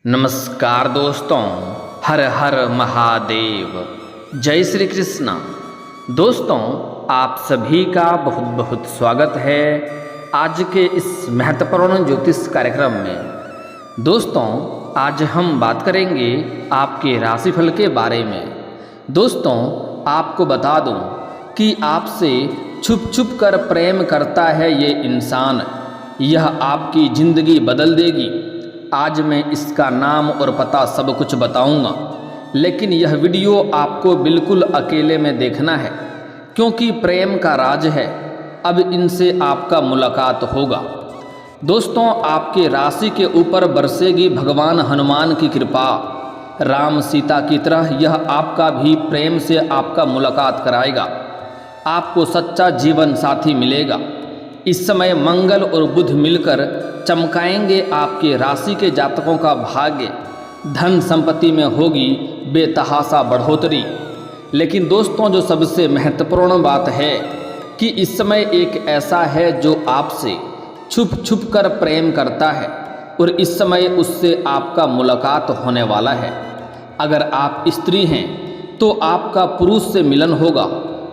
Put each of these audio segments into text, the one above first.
नमस्कार दोस्तों, हर हर महादेव, जय श्री कृष्णा। दोस्तों, आप सभी का बहुत बहुत स्वागत है आज के इस महत्वपूर्ण ज्योतिष कार्यक्रम में। दोस्तों, आज हम बात करेंगे आपके राशिफल के बारे में। दोस्तों, आपको बता दूं कि आपसे छुप छुप कर प्रेम करता है ये इंसान, यह आपकी ज़िंदगी बदल देगी। आज मैं इसका नाम और पता सब कुछ बताऊंगा, लेकिन यह वीडियो आपको बिल्कुल अकेले में देखना है, क्योंकि प्रेम का राज है। अब इनसे आपका मुलाकात होगा। दोस्तों, आपके राशि के ऊपर बरसेगी भगवान हनुमान की कृपा। राम सीता की तरह यह आपका भी प्रेम से आपका मुलाकात कराएगा। आपको सच्चा जीवन साथी मिलेगा। इस समय मंगल और बुध मिलकर चमकाएंगे आपके राशि के जातकों का भाग्य। धन संपत्ति में होगी बेतहाशा बढ़ोतरी। लेकिन दोस्तों, जो सबसे महत्वपूर्ण बात है कि इस समय एक ऐसा है जो आपसे छुप छुप कर प्रेम करता है और इस समय उससे आपका मुलाकात होने वाला है। अगर आप स्त्री हैं तो आपका पुरुष से मिलन होगा,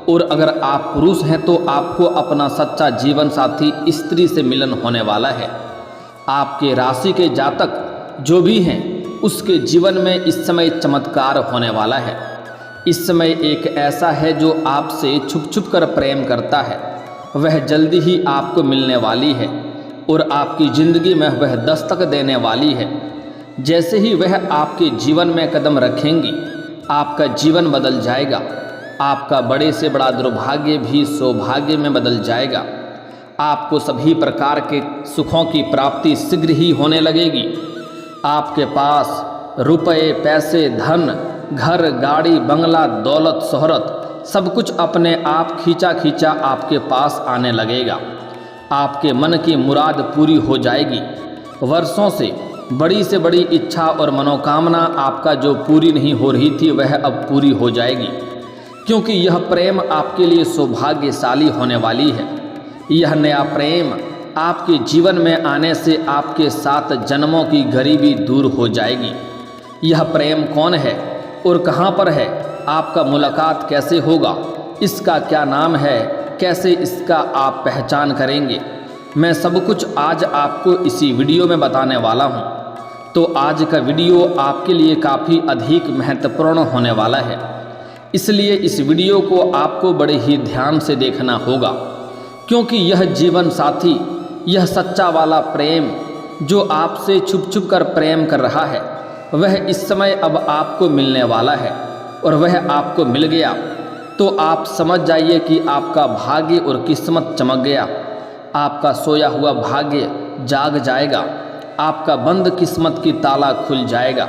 और अगर आप पुरुष हैं तो आपको अपना सच्चा जीवन साथी स्त्री से मिलन होने वाला है। आपके राशि के जातक जो भी हैं उसके जीवन में इस समय चमत्कार होने वाला है। इस समय एक ऐसा है जो आपसे छुप छुप कर प्रेम करता है, वह जल्दी ही आपको मिलने वाली है और आपकी ज़िंदगी में वह दस्तक देने वाली है। जैसे ही वह आपके जीवन में कदम रखेंगी, आपका जीवन बदल जाएगा। आपका बड़े से बड़ा दुर्भाग्य भी सौभाग्य में बदल जाएगा। आपको सभी प्रकार के सुखों की प्राप्ति शीघ्र ही होने लगेगी। आपके पास रुपए, पैसे, धन, घर, गाड़ी, बंगला, दौलत, शोहरत सब कुछ अपने आप खींचा खींचा आपके पास आने लगेगा। आपके मन की मुराद पूरी हो जाएगी। वर्षों से बड़ी इच्छा और मनोकामना आपका जो पूरी नहीं हो रही थी, वह अब पूरी हो जाएगी, क्योंकि यह प्रेम आपके लिए सौभाग्यशाली होने वाली है। यह नया प्रेम आपके जीवन में आने से आपके 7 जन्मों की गरीबी दूर हो जाएगी। यह प्रेम कौन है और कहाँ पर है, आपका मुलाकात कैसे होगा, इसका क्या नाम है, कैसे इसका आप पहचान करेंगे, मैं सब कुछ आज आपको इसी वीडियो में बताने वाला हूँ। तो आज का वीडियो आपके लिए काफ़ी अधिक महत्वपूर्ण होने वाला है, इसलिए इस वीडियो को आपको बड़े ही ध्यान से देखना होगा, क्योंकि यह जीवन साथी, यह सच्चा वाला प्रेम जो आपसे छुप छुप कर प्रेम कर रहा है, वह इस समय अब आपको मिलने वाला है। और वह आपको मिल गया तो आप समझ जाइए कि आपका भाग्य और किस्मत चमक गया। आपका सोया हुआ भाग्य जाग जाएगा। आपका बंद किस्मत की ताला खुल जाएगा।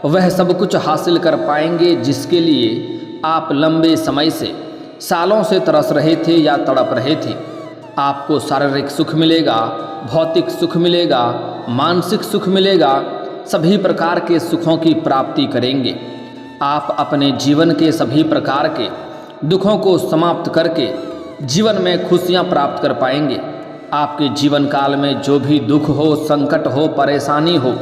वह सब कुछ हासिल कर पाएंगे जिसके लिए आप लंबे समय से, सालों से तरस रहे थे या तड़प रहे थे। आपको शारीरिक सुख मिलेगा, भौतिक सुख मिलेगा, मानसिक सुख मिलेगा, सभी प्रकार के सुखों की प्राप्ति करेंगे। आप अपने जीवन के सभी प्रकार के दुखों को समाप्त करके जीवन में खुशियां प्राप्त कर पाएंगे। आपके जीवन काल में जो भी दुख हो, संकट हो, परेशानी हो,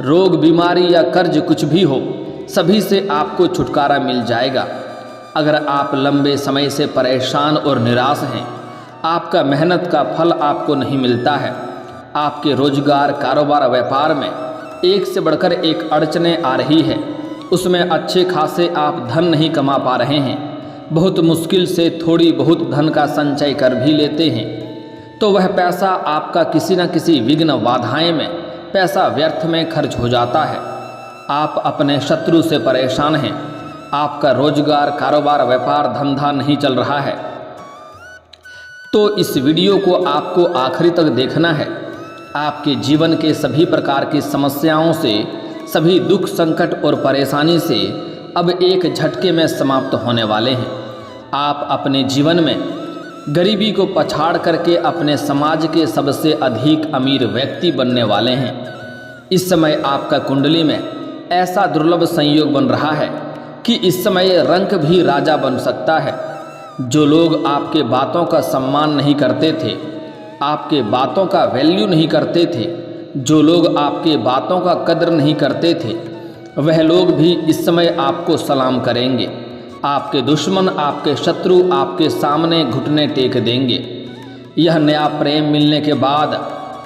रोग, बीमारी या कर्ज कुछ भी हो, सभी से आपको छुटकारा मिल जाएगा। अगर आप लंबे समय से परेशान और निराश हैं, आपका मेहनत का फल आपको नहीं मिलता है, आपके रोजगार, कारोबार, व्यापार में एक से बढ़कर एक अड़चनें आ रही है, उसमें अच्छे खासे आप धन नहीं कमा पा रहे हैं, बहुत मुश्किल से थोड़ी बहुत धन का संचय कर भी लेते हैं, तो वह पैसा आपका किसी न किसी विघ्न, बाधाएं में पैसा व्यर्थ में खर्च हो जाता है। आप अपने शत्रु से परेशान हैं, आपका रोजगार, कारोबार, व्यापार, धंधा नहीं चल रहा है, तो इस वीडियो को आपको आखिरी तक देखना है। आपके जीवन के सभी प्रकार की समस्याओं से, सभी दुख, संकट और परेशानी से अब एक झटके में समाप्त होने वाले हैं। आप अपने जीवन में गरीबी को पछाड़ करके अपने समाज के सबसे अधिक अमीर व्यक्ति बनने वाले हैं। इस समय आपका कुंडली में ऐसा दुर्लभ संयोग बन रहा है कि इस समय रंक भी राजा बन सकता है। जो लोग आपके बातों का सम्मान नहीं करते थे, आपके बातों का वैल्यू नहीं करते थे, जो लोग आपके बातों का कद्र नहीं करते थे वह लोग भी इस समय आपको सलाम करेंगे। आपके दुश्मन, आपके शत्रु आपके सामने घुटने टेक देंगे। यह नया प्रेम मिलने के बाद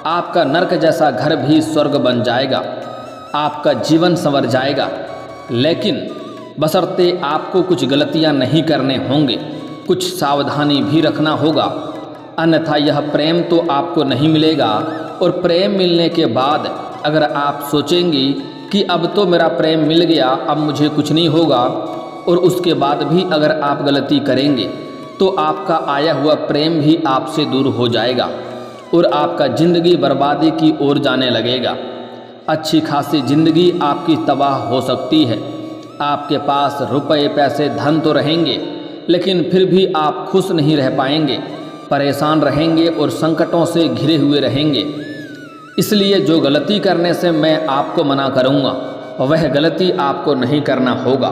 आपका नरक जैसा घर भी स्वर्ग बन जाएगा। आपका जीवन संवर जाएगा, लेकिन बशर्ते आपको कुछ गलतियां नहीं करने होंगे, कुछ सावधानी भी रखना होगा, अन्यथा यह प्रेम तो आपको नहीं मिलेगा। और प्रेम मिलने के बाद अगर आप सोचेंगी कि अब तो मेरा प्रेम मिल गया, अब मुझे कुछ नहीं होगा, और उसके बाद भी अगर आप गलती करेंगे तो आपका आया हुआ प्रेम भी आपसे दूर हो जाएगा और आपका ज़िंदगी बर्बादी की ओर जाने लगेगा। अच्छी खासी ज़िंदगी आपकी तबाह हो सकती है। आपके पास रुपए पैसे धन तो रहेंगे, लेकिन फिर भी आप खुश नहीं रह पाएंगे, परेशान रहेंगे और संकटों से घिरे हुए रहेंगे। इसलिए जो गलती करने से मैं आपको मना करूँगा वह गलती आपको नहीं करना होगा।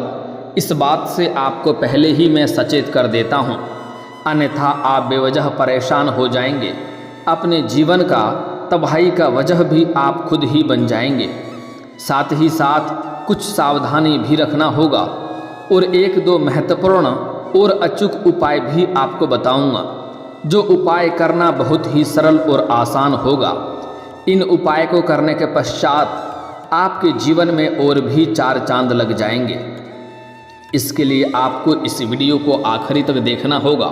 इस बात से आपको पहले ही मैं सचेत कर देता हूँ, अन्यथा आप बेवजह परेशान हो जाएंगे। अपने जीवन का तबाही का वजह भी आप खुद ही बन जाएंगे। साथ ही साथ कुछ सावधानी भी रखना होगा और एक दो महत्वपूर्ण और अचूक उपाय भी आपको बताऊंगा, जो उपाय करना बहुत ही सरल और आसान होगा। इन उपाय को करने के पश्चात आपके जीवन में और भी चार चांद लग जाएंगे। इसके लिए आपको इस वीडियो को आखिरी तक देखना होगा,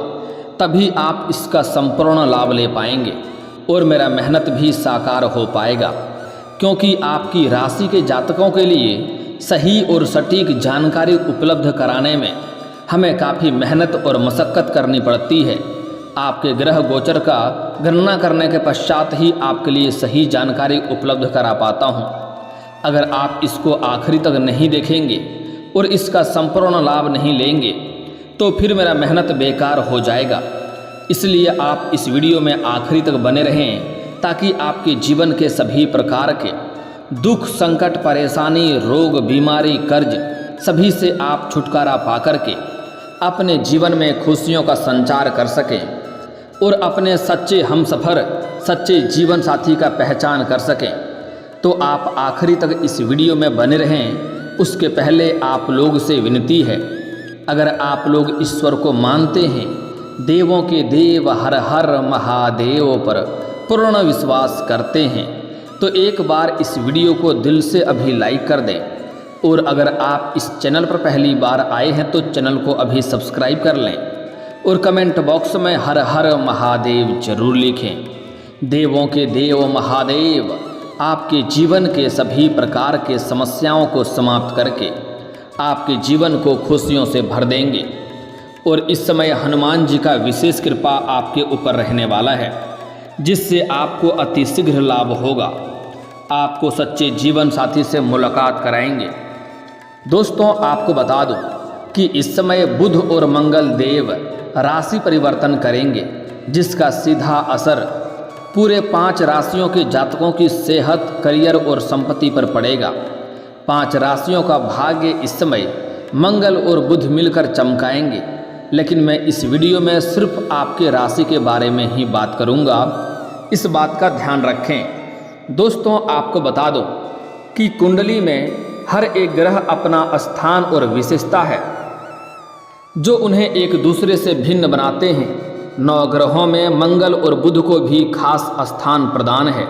तभी आप इसका संपूर्ण लाभ ले पाएंगे और मेरा मेहनत भी साकार हो पाएगा। क्योंकि आपकी राशि के जातकों के लिए सही और सटीक जानकारी उपलब्ध कराने में हमें काफ़ी मेहनत और मशक्क़त करनी पड़ती है। आपके ग्रह गोचर का गणना करने के पश्चात ही आपके लिए सही जानकारी उपलब्ध करा पाता हूँ। अगर आप इसको आखिरी तक नहीं देखेंगे और इसका संपूर्ण लाभ नहीं लेंगे तो फिर मेरा मेहनत बेकार हो जाएगा। इसलिए आप इस वीडियो में आखिरी तक बने रहें, ताकि आपके जीवन के सभी प्रकार के दुख, संकट, परेशानी, रोग, बीमारी, कर्ज सभी से आप छुटकारा पा करके अपने जीवन में खुशियों का संचार कर सकें और अपने सच्चे हमसफ़र, सच्चे जीवन साथी का पहचान कर सकें। तो आप आखिरी तक इस वीडियो में बने रहें। उसके पहले आप लोग से विनती है, अगर आप लोग ईश्वर को मानते हैं, देवों के देव हर हर महादेव पर पूर्ण विश्वास करते हैं, तो एक बार इस वीडियो को दिल से अभी लाइक कर दें। और अगर आप इस चैनल पर पहली बार आए हैं तो चैनल को अभी सब्सक्राइब कर लें और कमेंट बॉक्स में हर हर महादेव जरूर लिखें। देवों के देव महादेव आपके जीवन के सभी प्रकार के समस्याओं को समाप्त करके आपके जीवन को खुशियों से भर देंगे। और इस समय हनुमान जी का विशेष कृपा आपके ऊपर रहने वाला है, जिससे आपको अतिशीघ्र लाभ होगा। आपको सच्चे जीवन साथी से मुलाकात कराएंगे। दोस्तों, आपको बता दूं कि इस समय बुध और मंगल देव राशि परिवर्तन करेंगे, जिसका सीधा असर पूरे 5 राशियों के जातकों की सेहत, करियर और संपत्ति पर पड़ेगा। 5 राशियों का भाग्य इस समय मंगल और बुध मिलकर चमकाएंगे, लेकिन मैं इस वीडियो में सिर्फ आपके राशि के बारे में ही बात करूंगा। इस बात का ध्यान रखें। दोस्तों, आपको बता दो कि कुंडली में हर एक ग्रह अपना स्थान और विशेषता है, जो उन्हें एक दूसरे से भिन्न बनाते हैं। 9 ग्रहों में मंगल और बुध को भी खास स्थान प्रदान है।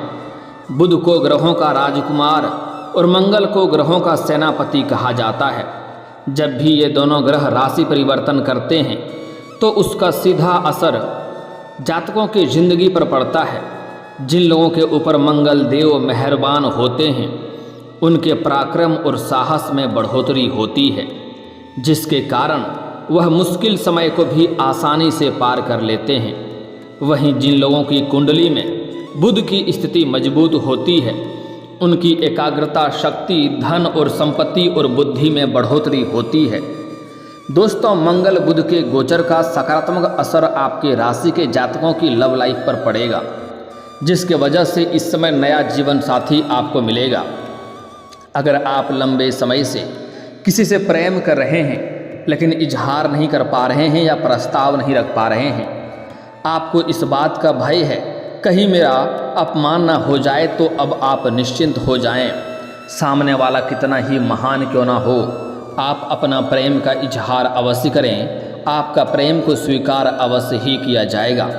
बुध को ग्रहों का राजकुमार और मंगल को ग्रहों का सेनापति कहा जाता है। जब भी ये दोनों ग्रह राशि परिवर्तन करते हैं तो उसका सीधा असर जातकों की जिंदगी पर पड़ता है। जिन लोगों के ऊपर मंगल देव मेहरबान होते हैं उनके पराक्रम और साहस में बढ़ोतरी होती है, जिसके कारण वह मुश्किल समय को भी आसानी से पार कर लेते हैं। वहीं जिन लोगों की कुंडली में बुध की स्थिति मजबूत होती है उनकी एकाग्रता, शक्ति, धन और संपत्ति और बुद्धि में बढ़ोतरी होती है। दोस्तों, मंगल बुध के गोचर का सकारात्मक असर आपके राशि के जातकों की लव लाइफ पर पड़ेगा, जिसके वजह से इस समय नया जीवन साथी आपको मिलेगा। अगर आप लंबे समय से किसी से प्रेम कर रहे हैं लेकिन इजहार नहीं कर पा रहे हैं या प्रस्ताव नहीं रख पा रहे हैं, आपको इस बात का भय है कहीं मेरा अपमान ना हो जाए तो अब आप निश्चिंत हो जाएं। सामने वाला कितना ही महान क्यों ना हो, आप अपना प्रेम का इजहार अवश्य करें, आपका प्रेम को स्वीकार अवश्य ही किया जाएगा।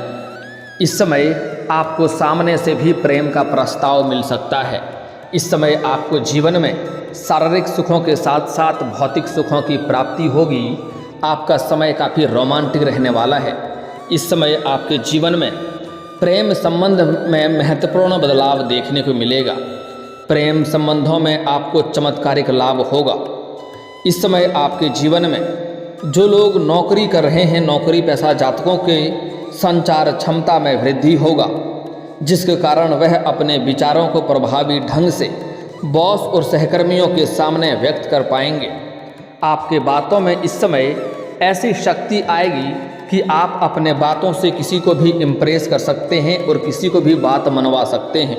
इस समय आपको सामने से भी प्रेम का प्रस्ताव मिल सकता है। इस समय आपको जीवन में शारीरिक सुखों के साथ साथ भौतिक सुखों की प्राप्ति होगी। आपका समय काफ़ी रोमांटिक रहने वाला है। इस समय आपके जीवन में प्रेम संबंध में महत्वपूर्ण बदलाव देखने को मिलेगा। प्रेम संबंधों में आपको चमत्कारिक लाभ होगा। इस समय आपके जीवन में जो लोग नौकरी कर रहे हैं, नौकरी पेशा जातकों के संचार क्षमता में वृद्धि होगा, जिसके कारण वह अपने विचारों को प्रभावी ढंग से बॉस और सहकर्मियों के सामने व्यक्त कर पाएंगे। आपके बातों में इस समय ऐसी शक्ति आएगी कि आप अपने बातों से किसी को भी इम्प्रेस कर सकते हैं और किसी को भी बात मनवा सकते हैं।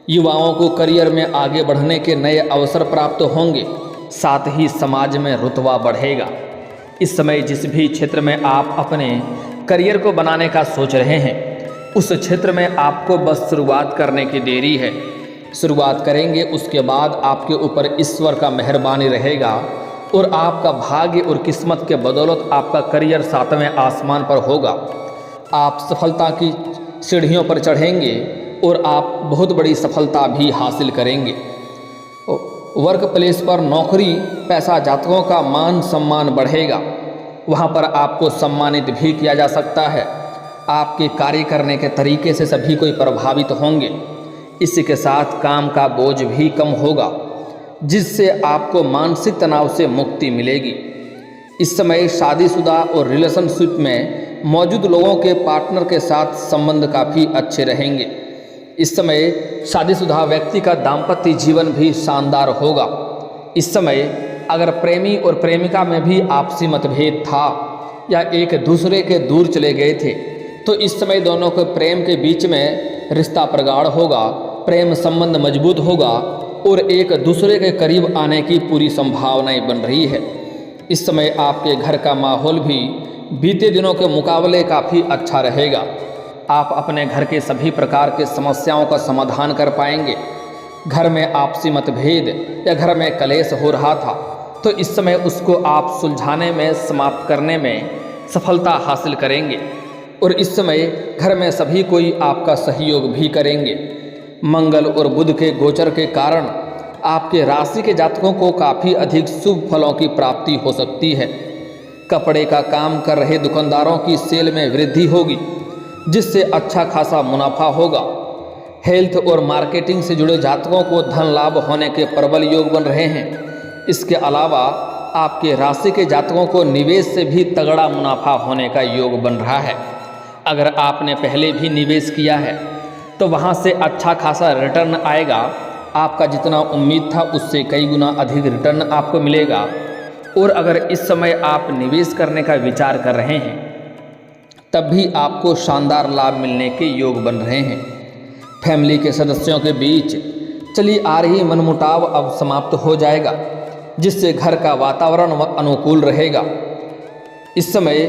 युवाओं को करियर में आगे बढ़ने के नए अवसर प्राप्त होंगे, साथ ही समाज में रुतबा बढ़ेगा। इस समय जिस भी क्षेत्र में आप अपने करियर को बनाने का सोच रहे हैं, उस क्षेत्र में आपको बस शुरुआत करने की देरी है। शुरुआत करेंगे, उसके बाद आपके ऊपर ईश्वर का मेहरबानी रहेगा और आपका भाग्य और किस्मत के बदौलत आपका करियर 7वें आसमान पर होगा। आप सफलता की सीढ़ियों पर चढ़ेंगे और आप बहुत बड़ी सफलता भी हासिल करेंगे। वर्क प्लेस पर नौकरी पेशा जातकों का मान सम्मान बढ़ेगा। वहाँ पर आपको सम्मानित भी किया जा सकता है। आपके कार्य करने के तरीके से सभी कोई प्रभावित होंगे। इसी के साथ काम का बोझ भी कम होगा, जिससे आपको मानसिक तनाव से मुक्ति मिलेगी। इस समय शादीशुदा और रिलेशनशिप में मौजूद लोगों के पार्टनर के साथ संबंध काफ़ी अच्छे रहेंगे। इस समय शादीशुदा व्यक्ति का दाम्पत्य जीवन भी शानदार होगा। इस समय अगर प्रेमी और प्रेमिका में भी आपसी मतभेद था या एक दूसरे के दूर चले गए थे, तो इस समय दोनों के प्रेम के बीच में रिश्ता प्रगाढ़ होगा, प्रेम संबंध मजबूत होगा और एक दूसरे के करीब आने की पूरी संभावनाएं बन रही है। इस समय आपके घर का माहौल भी बीते दिनों के मुकाबले काफ़ी अच्छा रहेगा। आप अपने घर के सभी प्रकार के समस्याओं का समाधान कर पाएंगे। घर में आपसी मतभेद या घर में कलेश हो रहा था, तो इस समय उसको आप सुलझाने में, समाप्त करने में सफलता हासिल करेंगे और इस समय घर में सभी कोई आपका सहयोग भी करेंगे। मंगल और बुध के गोचर के कारण आपके राशि के जातकों को काफ़ी अधिक शुभ फलों की प्राप्ति हो सकती है। कपड़े का काम कर रहे दुकानदारों की सेल में वृद्धि होगी, जिससे अच्छा खासा मुनाफा होगा। हेल्थ और मार्केटिंग से जुड़े जातकों को धन लाभ होने के प्रबल योग बन रहे हैं। इसके अलावा आपके राशि के जातकों को निवेश से भी तगड़ा मुनाफा होने का योग बन रहा है। अगर आपने पहले भी निवेश किया है तो वहाँ से अच्छा खासा रिटर्न आएगा। आपका जितना उम्मीद था उससे कई गुना अधिक रिटर्न आपको मिलेगा। और अगर इस समय आप निवेश करने का विचार कर रहे हैं, तब भी आपको शानदार लाभ मिलने के योग बन रहे हैं। फैमिली के सदस्यों के बीच चली आ रही मनमुटाव अब समाप्त हो जाएगा, जिससे घर का वातावरण अनुकूल रहेगा। इस समय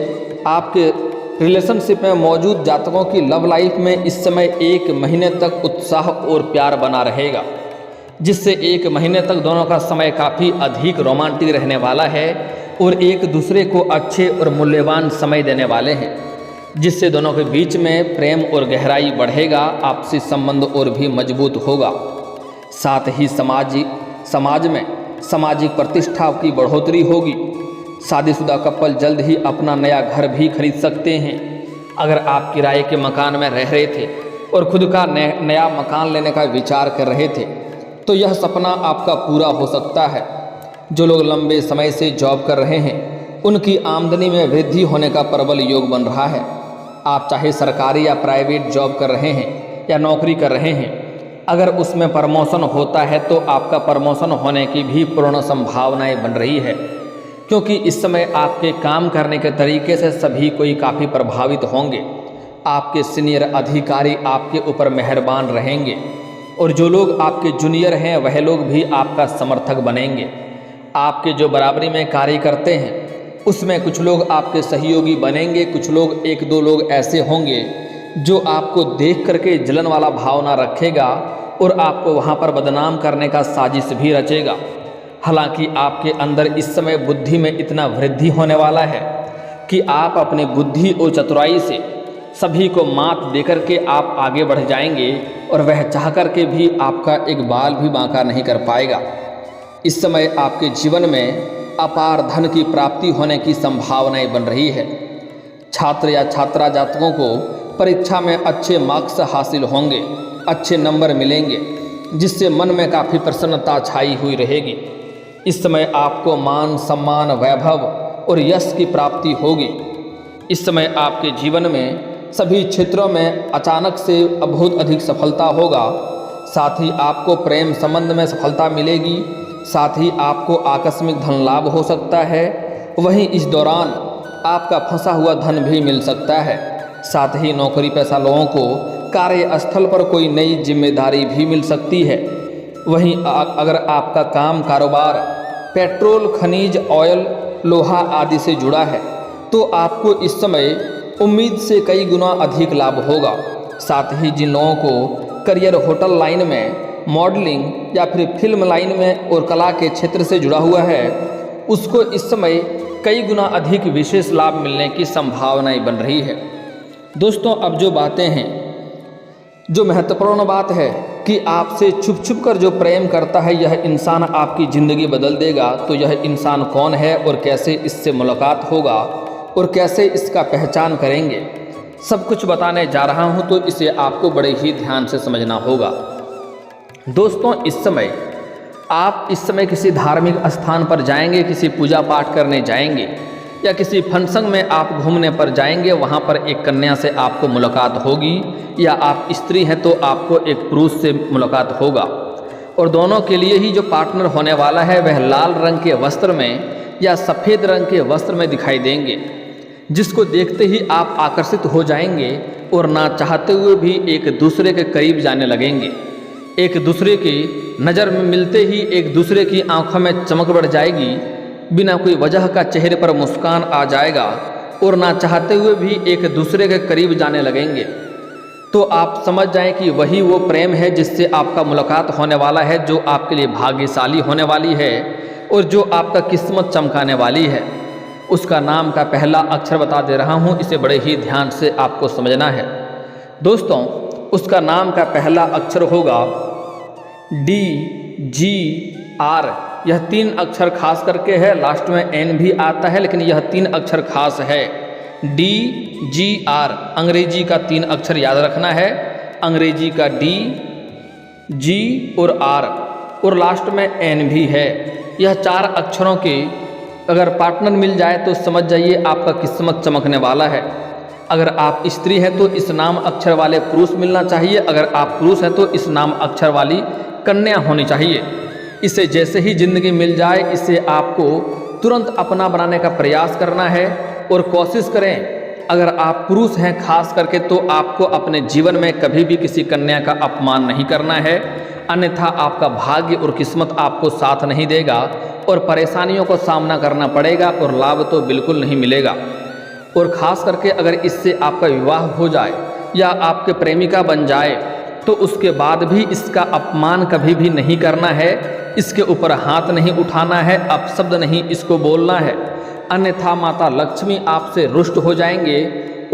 आपके रिलेशनशिप में मौजूद जातकों की लव लाइफ में इस समय 1 महीने तक उत्साह और प्यार बना रहेगा, जिससे 1 महीने तक दोनों का समय काफ़ी अधिक रोमांटिक रहने वाला है और एक दूसरे को अच्छे और मूल्यवान समय देने वाले हैं, जिससे दोनों के बीच में प्रेम और गहराई बढ़ेगा। आपसी संबंध और भी मजबूत होगा। साथ ही समाज में सामाजिक प्रतिष्ठा की बढ़ोतरी होगी। शादीशुदा कपल जल्द ही अपना नया घर भी खरीद सकते हैं। अगर आप किराए के मकान में रह रहे थे और खुद का नया मकान लेने का विचार कर रहे थे, तो यह सपना आपका पूरा हो सकता है। जो लोग लंबे समय से जॉब कर रहे हैं, उनकी आमदनी में वृद्धि होने का प्रबल योग बन रहा है। आप चाहे सरकारी या प्राइवेट जॉब कर रहे हैं या नौकरी कर रहे हैं, अगर उसमें प्रमोशन होता है तो आपका प्रमोशन होने की भी पूर्ण संभावनाएं बन रही है, क्योंकि इस समय आपके काम करने के तरीके से सभी कोई काफ़ी प्रभावित होंगे। आपके सीनियर अधिकारी आपके ऊपर मेहरबान रहेंगे और जो लोग आपके जूनियर हैं वह लोग भी आपका समर्थक बनेंगे। आपके जो बराबरी में कार्य करते हैं उसमें कुछ लोग आपके सहयोगी बनेंगे। कुछ लोग 1-2 लोग ऐसे होंगे जो आपको देख करके जलन वाला भावना रखेगा और आपको वहाँ पर बदनाम करने का साजिश भी रचेगा। हालांकि आपके अंदर इस समय बुद्धि में इतना वृद्धि होने वाला है कि आप अपने बुद्धि और चतुराई से सभी को मात देकर के आप आगे बढ़ जाएंगे और वह चाह कर के भी आपका एक बाल भी बांका नहीं कर पाएगा। इस समय आपके जीवन में अपार धन की प्राप्ति होने की संभावनाएं बन रही है। छात्र या छात्रा जातकों को परीक्षा में अच्छे मार्क्स हासिल होंगे, अच्छे नंबर मिलेंगे, जिससे मन में काफ़ी प्रसन्नता छाई हुई रहेगी। इस समय आपको मान सम्मान वैभव और यश की प्राप्ति होगी। इस समय आपके जीवन में सभी क्षेत्रों में अचानक से बहुत अधिक सफलता होगा। साथ ही आपको प्रेम संबंध में सफलता मिलेगी, साथ ही आपको आकस्मिक धन लाभ हो सकता है। वहीं इस दौरान आपका फंसा हुआ धन भी मिल सकता है। साथ ही नौकरी पेशा लोगों को कार्यस्थल पर कोई नई जिम्मेदारी भी मिल सकती है। वहीं अगर आपका काम कारोबार पेट्रोल, खनिज, ऑयल, लोहा आदि से जुड़ा है तो आपको इस समय उम्मीद से कई गुना अधिक लाभ होगा। साथ ही जिन लोगों को करियर होटल लाइन में, मॉडलिंग या फिर फिल्म लाइन में और कला के क्षेत्र से जुड़ा हुआ है, उसको इस समय कई गुना अधिक विशेष लाभ मिलने की संभावनाएं बन रही है। दोस्तों, अब जो बातें हैं, जो महत्वपूर्ण बात है कि आपसे छुप छुप कर जो प्रेम करता है यह इंसान आपकी ज़िंदगी बदल देगा। तो यह इंसान कौन है और कैसे इससे मुलाकात होगा और कैसे इसका पहचान करेंगे, सब कुछ बताने जा रहा हूं, तो इसे आपको बड़े ही ध्यान से समझना होगा। दोस्तों, आप इस समय किसी धार्मिक स्थान पर जाएंगे, किसी पूजा पाठ करने जाएंगे या किसी फंक्शन में आप घूमने पर जाएंगे, वहाँ पर एक कन्या से आपको मुलाकात होगी, या आप स्त्री हैं तो आपको एक पुरुष से मुलाकात होगा। और दोनों के लिए ही जो पार्टनर होने वाला है वह लाल रंग के वस्त्र में या सफ़ेद रंग के वस्त्र में दिखाई देंगे, जिसको देखते ही आप आकर्षित हो जाएंगे और ना चाहते हुए भी एक दूसरे के करीब जाने लगेंगे। एक दूसरे की नज़र में मिलते ही एक दूसरे की आंखों में चमक बढ़ जाएगी, बिना कोई वजह का चेहरे पर मुस्कान आ जाएगा और ना चाहते हुए भी एक दूसरे के करीब जाने लगेंगे। तो आप समझ जाएं कि वही वो प्रेम है जिससे आपका मुलाकात होने वाला है, जो आपके लिए भाग्यशाली होने वाली है और जो आपका किस्मत चमकाने वाली है। उसका नाम का पहला अक्षर बता दे रहा हूँ, इसे बड़े ही ध्यान से आपको समझना है। दोस्तों, उसका नाम का पहला अक्षर होगा DGR। यह 3 अक्षर खास करके है, लास्ट में N भी आता है, लेकिन यह 3 अक्षर खास है। DGR अंग्रेजी का 3 अक्षर याद रखना है। अंग्रेजी का D, G और R और लास्ट में N भी है। यह 4 अक्षरों के अगर पार्टनर मिल जाए तो समझ जाइए आपका किस्मत चमकने वाला है। अगर आप स्त्री हैं तो इस नाम अक्षर वाले पुरुष मिलना चाहिए, अगर आप पुरुष हैं तो इस नाम अक्षर वाली कन्या होनी चाहिए। इसे जैसे ही जिंदगी मिल जाए इसे आपको तुरंत अपना बनाने का प्रयास करना है और कोशिश करें, अगर आप पुरुष हैं खास करके, तो आपको अपने जीवन में कभी भी किसी कन्या का अपमान नहीं करना है, अन्यथा आपका भाग्य और किस्मत आपको साथ नहीं देगा और परेशानियों को सामना करना पड़ेगा और लाभ तो बिल्कुल नहीं मिलेगा। और ख़ास करके अगर इससे आपका विवाह हो जाए या आपके प्रेमिका बन जाए तो उसके बाद भी इसका अपमान कभी भी नहीं करना है, इसके ऊपर हाथ नहीं उठाना है, अपशब्द नहीं इसको बोलना है, अन्यथा माता लक्ष्मी आपसे रुष्ट हो जाएंगे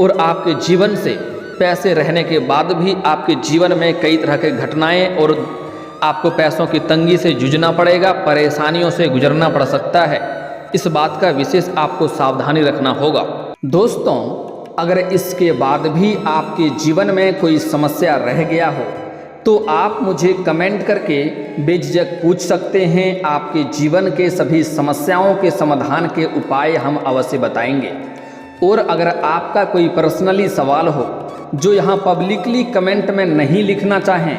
और आपके जीवन से पैसे रहने के बाद भी आपके जीवन में कई तरह के घटनाएं और आपको पैसों की तंगी से जूझना पड़ेगा, परेशानियों से गुजरना पड़ सकता है। इस बात का विशेष आपको सावधानी रखना होगा। दोस्तों, अगर इसके बाद भी आपके जीवन में कोई समस्या रह गया हो तो आप मुझे कमेंट करके बेझिझक पूछ सकते हैं। आपके जीवन के सभी समस्याओं के समाधान के उपाय हम अवश्य बताएंगे। और अगर आपका कोई पर्सनली सवाल हो जो यहाँ पब्लिकली कमेंट में नहीं लिखना चाहें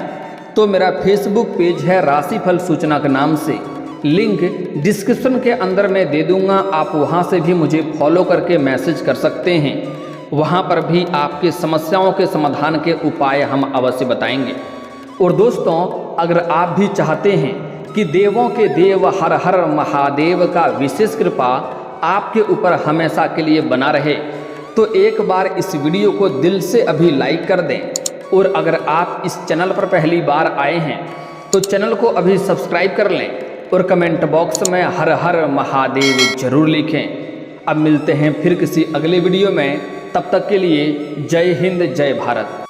तो मेरा फेसबुक पेज है राशिफल सूचना के नाम से, लिंक डिस्क्रिप्शन के अंदर मैं दे दूंगा, आप वहां से भी मुझे फॉलो करके मैसेज कर सकते हैं। वहां पर भी आपके समस्याओं के समाधान के उपाय हम अवश्य बताएंगे। और दोस्तों, अगर आप भी चाहते हैं कि देवों के देव हर हर महादेव का विशेष कृपा आपके ऊपर हमेशा के लिए बना रहे तो एक बार इस वीडियो को दिल से अभी लाइक कर दें। और अगर आप इस चैनल पर पहली बार आए हैं तो चैनल को अभी सब्सक्राइब कर लें और कमेंट बॉक्स में हर हर महादेव जरूर लिखें। अब मिलते हैं फिर किसी अगले वीडियो में, तब तक के लिए जय हिंद जय भारत।